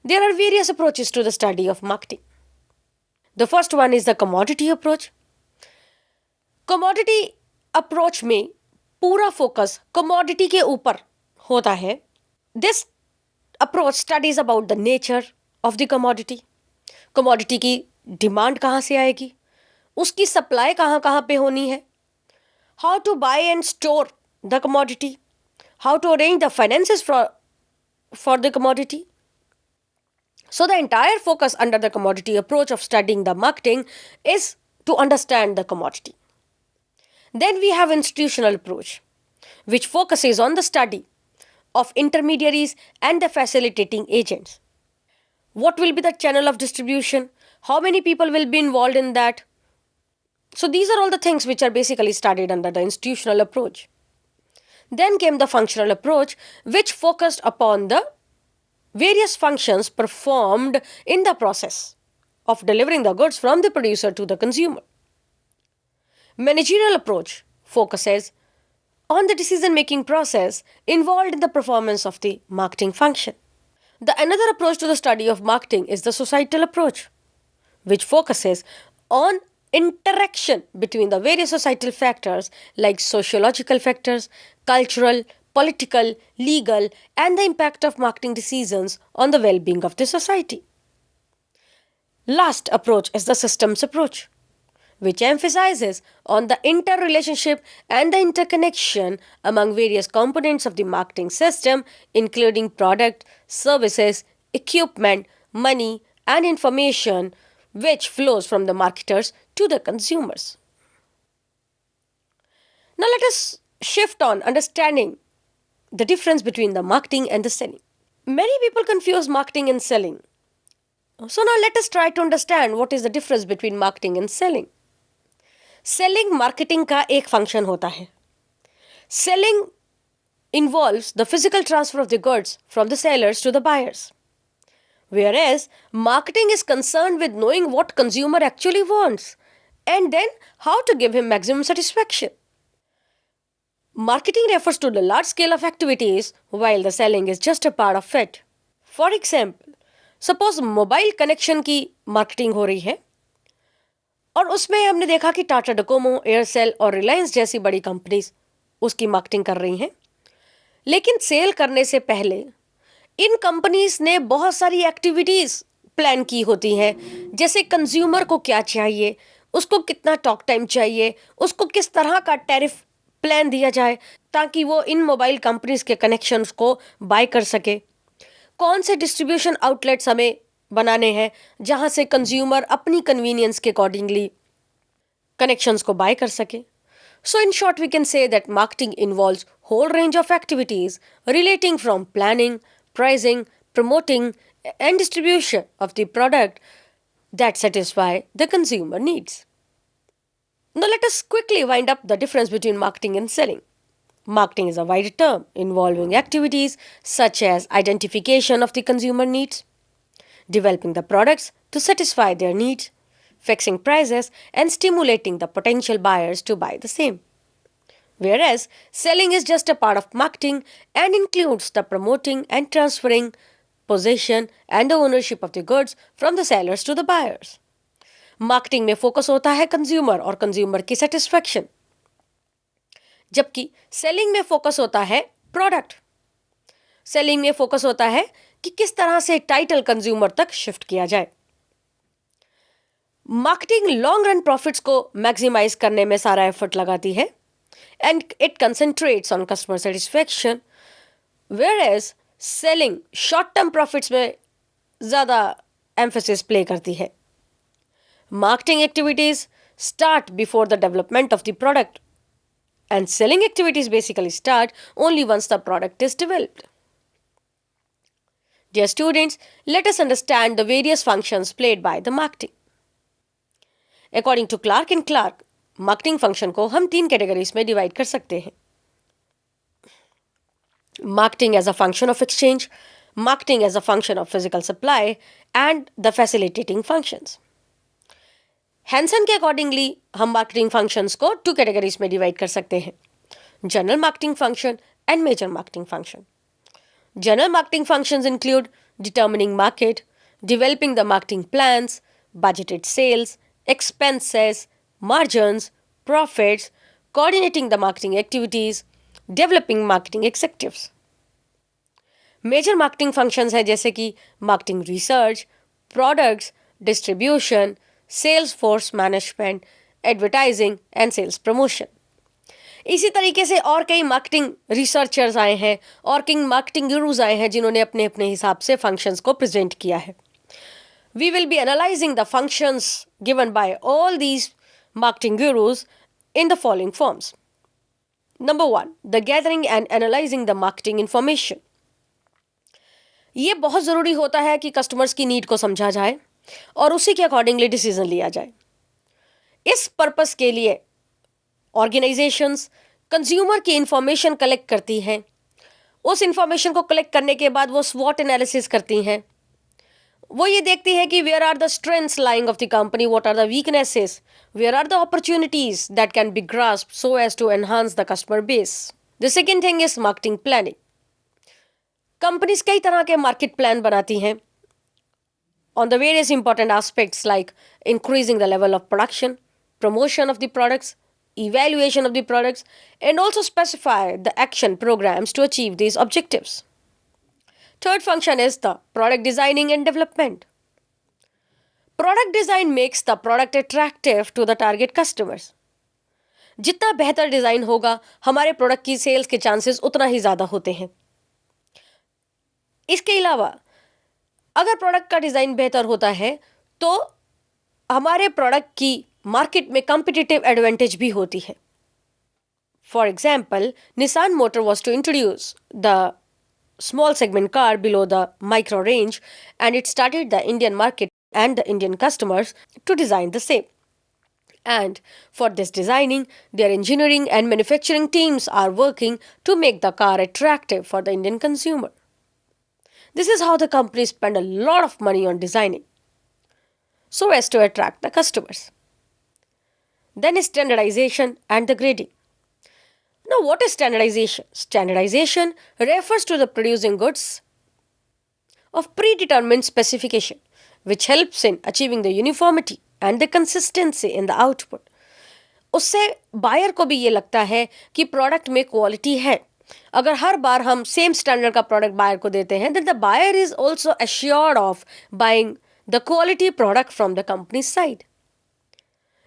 There are various approaches to the study of marketing. The first one is the commodity approach. Commodity approach में पूरा focus commodity के ऊपर होता है. This approach studies about the nature of the commodity. Commodity की demand कहाँ से आएगी, उसकी सप्लाई कहाँ कहाँ पे होनी है, how to buy and store the commodity, how to arrange the finances for the commodity. So the entire focus under the commodity approach of studying the marketing is to understand the commodity. Then we have institutional approach, which focuses on the study of intermediaries and the facilitating agents. What will be the channel of distribution? How many people will be involved in that? So these are all the things which are basically studied under the institutional approach. Then came the functional approach, which focused upon the various functions performed in the process of delivering the goods from the producer to the consumer. Managerial approach focuses on the decision-making process involved in the performance of the marketing function. The another approach to the study of marketing is the societal approach, which focuses on interaction between the various societal factors like sociological factors, cultural, political, legal, and the impact of marketing decisions on the well-being of the society. Last approach is the systems approach, which emphasizes on the interrelationship and the interconnection among various components of the marketing system, including product, services, equipment, money, and information which flows from the marketers to the consumers. Now let us shift on understanding the difference between the marketing and the selling. Many people confuse marketing and selling. So now let us try to understand what is the difference between marketing and selling. Selling marketing का एक function होता है. Selling involves the physical transfer of the goods from the sellers to the buyers, whereas marketing is concerned with knowing what consumer actually wants and then how to give him maximum satisfaction. Marketing refers to the large scale of activities while the selling is just a part of it. For example, suppose mobile connection की marketing हो रही है और उसमें हमने देखा कि Tata Docomo, Aircel और रिलायंस जैसी बड़ी कंपनीज उसकी मार्केटिंग कर रही हैं, लेकिन सेल करने से पहले इन कंपनीज ने बहुत सारी एक्टिविटीज़ प्लान की होती हैं, जैसे कंज्यूमर को क्या चाहिए, उसको कितना टॉक टाइम चाहिए, उसको किस तरह का टैरिफ प्लान दिया जाए ताकि वो इन मोबाइल कंपनीज के कनेक्शंस को बाय कर सके, कौन से डिस्ट्रीब्यूशन आउटलेट्स हमें बनाने हैं जहां से कंज्यूमर अपनी कन्वीनियंस के अकॉर्डिंगली कनेक्शंस को बाय कर सके. So in short we can say that marketing involves whole range of activities relating from planning, pricing, promoting, and distribution of the product that satisfy the consumer needs. Now let us quickly wind up the difference between marketing and selling. Marketing is a wide term involving activities such as identification of the consumer needs, developing the products to satisfy their needs, fixing prices, and stimulating the potential buyers to buy the same. Whereas selling is just a part of marketing and includes the promoting and transferring possession and the ownership of the goods from the sellers to the buyers. Marketing में focus होता है consumer और consumer की satisfaction, जबकि selling में focus होता है product. Selling में फोकस होता है कि किस तरह से टाइटल कंज्यूमर तक शिफ्ट किया जाए. मार्केटिंग लॉन्ग रन प्रॉफिट्स को मैक्सिमाइज करने में सारा एफर्ट लगाती है and it concentrates on customer satisfaction, whereas selling short term profits में ज़्यादा emphasis play करती है. Marketing activities start before the development of the product and selling activities basically start only once the product is developed. Dear students, let us understand the various functions played by the marketing. According to Clark and Clark, marketing function को हम 3 categories में divide कर सकते हैं. Marketing as a function of exchange, marketing as a function of physical supply and the facilitating functions. Hansen के accordingly हम marketing functions को 2 categories में डिवाइड कर सकते हैं, general marketing function and major marketing function. General marketing functions include determining market, developing the marketing plans, budgeted sales, expenses, margins, profits, coordinating the marketing activities, developing marketing executives. Major marketing functions है जैसे कि marketing research, products, distribution, sales force management, advertising and sales promotion. इसी तरीके से और कई marketing researchers आए हैं और कई मार्केटिंग गुरुज आए हैं जिन्होंने अपने अपने हिसाब से फंक्शंस को प्रेजेंट किया है। We will be analysing the functions given by all these marketing gurus in the following forms. Number 1, the gathering and analysing the marketing information. ये बहुत ज़रूरी होता है कि कस्टमर्स की नीड को समझा जाए और उसी के अकॉर्डिंगली डिसीजन लिया जाए। इस पर्पस के लिए ऑर्गेनाइजेशंस कंज्यूमर की इंफॉर्मेशन कलेक्ट करती हैं। उस इंफॉर्मेशन को कलेक्ट करने के बाद वो स्वॉट एनालिसिस करती हैं। वो ये देखती है कि where are the strengths lying of the company, what are the weaknesses, where are the opportunities that can be grasped so as to enhance the customer base. The second thing is marketing planning. Companies कई तरह के market plan बनाती हैं on the various important aspects like increasing the level of production, promotion of the products, evaluation of the products, and also specify the action programs to achieve these objectives. Third function is the product designing and development. Product design makes the product attractive to the target customers. जितना बेहतर design होगा हमारे product की sales के chances उतना ही ज्यादा होते हैं। इसके अलावा अगर प्रोडक्ट का डिजाइन बेहतर होता है तो हमारे प्रोडक्ट की मार्केट में कॉम्पिटिटिव एडवांटेज भी होती है। For example, Nissan Motor was to introduce the small segment car below the micro range and it started the Indian market and the Indian customers to design the same. And for this designing, their engineering and manufacturing teams are working to make the car attractive for the Indian consumer. This is how the companies spend a lot of money on designing so as to attract the customers. Then is standardization and the grading. Now, what is standardization? Standardization refers to the producing goods of predetermined specification, which helps in achieving the uniformity and the consistency in the output. उससे buyer को भी ये लगता है कि product में quality है। अगर हर बार हम सेम स्टैंडर्ड का प्रोडक्ट बायर को देते हैं then the buyer is also assured of buying the quality product from the company's side.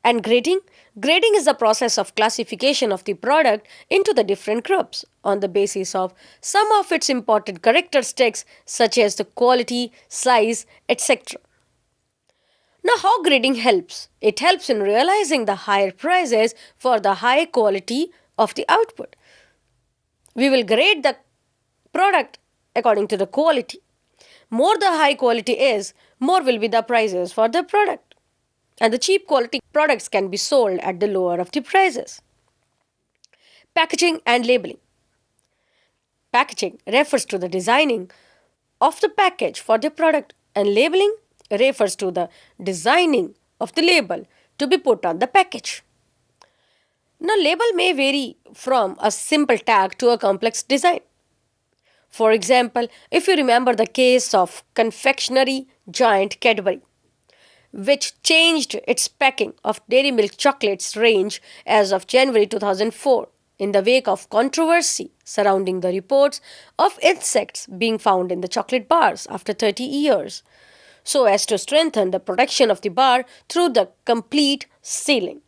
And grading is the process of classification of the product into the different groups on the basis of some of its important characteristics such as the quality, size, etc. Now, how grading helps? It helps in realizing the higher prices for the high quality of the output. We will grade the product according to the quality. More the high quality is, more will be the prices for the product. And the cheap quality products can be sold at the lower of the prices. Packaging and labeling. Packaging refers to the designing of the package for the product, and labeling refers to the designing of the label to be put on the package. Now, label may vary from a simple tag to a complex design. For example, if you remember the case of confectionery giant Cadbury, which changed its packing of dairy milk chocolates range as of January 2004 in the wake of controversy surrounding the reports of insects being found in the chocolate bars after 30 years, so as to strengthen the protection of the bar through the complete sealing.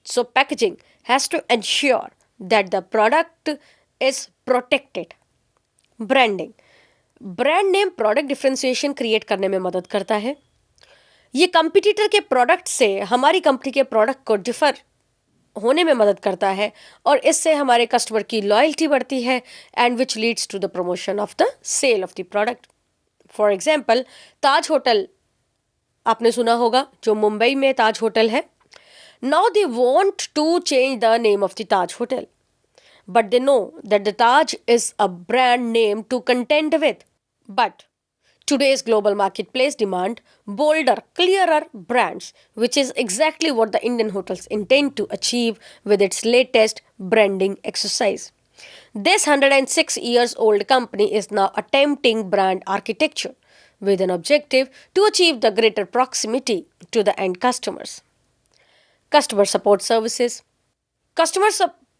So packaging has to ensure that the product is protected. Branding. Brand name product differentiation create करने में मदद करता है। ये competitor के product से हमारी company के प्रोडक्ट को डिफर होने में मदद करता है और इससे हमारे कस्टमर की लॉयल्टी बढ़ती है and which leads to the promotion of the sale of the product. For example, Taj hotel आपने सुना होगा, जो मुंबई में ताज होटल है। Now they want to change the name of the Taj hotel, but they know that the Taj is a brand name to content with, बट today's global marketplace demand bolder, clearer brands, which is exactly what the Indian hotels intend to achieve with its latest branding exercise. This 106 years old company is now attempting brand architecture with an objective to achieve the greater proximity to the end customers. Customer support services.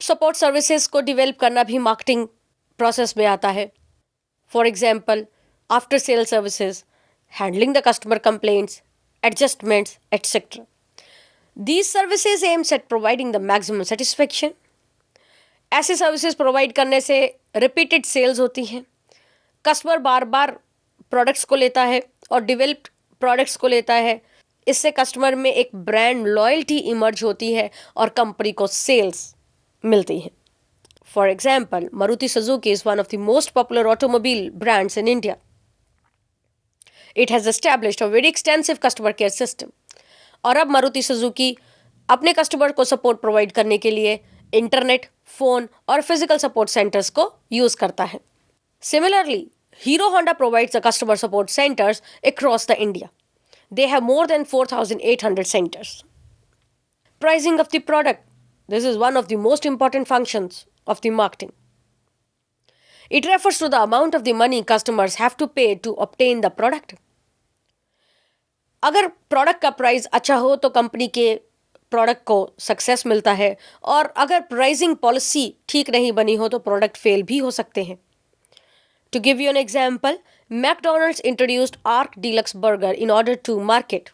Support services को develop करना भी marketing process में आता है. For example, after sale services, handling the customer complaints, adjustments etcetera. These services aims at providing the maximum satisfaction. ऐसे services provide करने से repeated sales होती हैं. कस्टमर बार बार प्रोडक्ट्स को लेता है और डिवेल्प्ड प्रोडक्ट्स को लेता है. इससे कस्टमर में एक ब्रांड लॉयल्टी इमर्ज होती है और कंपनी को सेल्स मिलती हैं. For example, Maruti Suzuki is one of the most popular automobile brands in India. It has established a very extensive customer care system. और अब मारुति सुजुकी अपने कस्टमर को सपोर्ट प्रोवाइड करने के लिए इंटरनेट, फोन और फिजिकल सपोर्ट सेंटर्स को use करता है. Similarly, hero Honda provides the customer support centres across the India. They have more than 4,800 centers. Pricing of the product. This is one of the most important functions of the marketing. It refers to the amount of the money customers have to pay to obtain the product. अगर product का price अच्छा हो तो company के product को success मिलता है, और अगर प्राइसिंग पॉलिसी ठीक नहीं बनी हो तो प्रोडक्ट फेल भी हो सकते हैं. To give you an example, McDonald's introduced Arc Deluxe Burger in order to market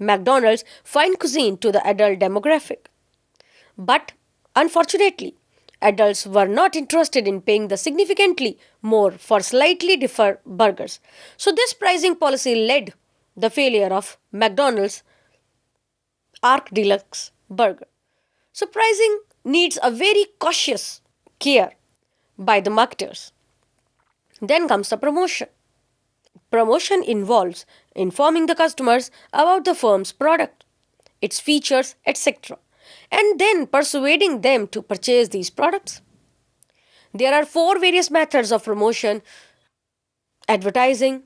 McDonald's fine cuisine to the adult demographic. But unfortunately, adults were not interested in paying the significantly more for slightly different burgers. So this pricing policy led the failure of McDonald's Arc Deluxe Burger. So pricing needs a very cautious care by the marketers. Then comes the promotion. Promotion involves informing the customers about the firm's product, its features, etc., and then persuading them to purchase these products. There are 4 various methods of promotion: advertising,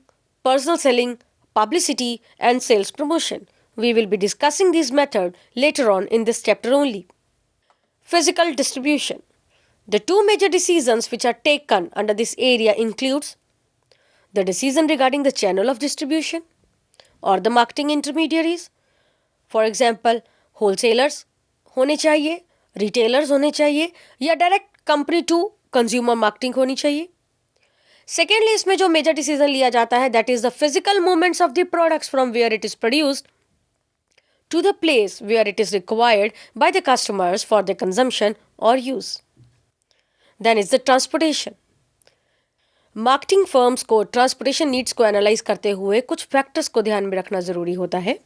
personal selling, publicity, and sales promotion. We will be discussing these methods later on in this chapter only. Physical distribution. The 2 major decisions which are taken under this area includes the decision regarding the channel of distribution or the marketing intermediaries. For example, wholesalers होने चाहिए, retailers होने चाहिए, या direct company to consumer marketing होनी चाहिए. Secondly, इसमें जो major decision लिया जाता है, that is the physical movements of the products from where it is produced to the place where it is required by the customers for their consumption or use. Then is the transportation. Marketing firms को transportation needs को analyse करते हुए कुछ factors को ध्यान में रखना जरूरी होता है.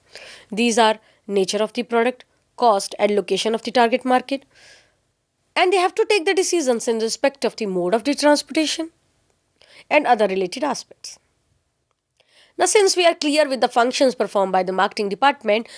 These are nature of the product, cost and location of the target market, and they have to take the decisions in respect of the mode of the transportation and other related aspects. Now, since we are clear with the functions performed by the marketing department,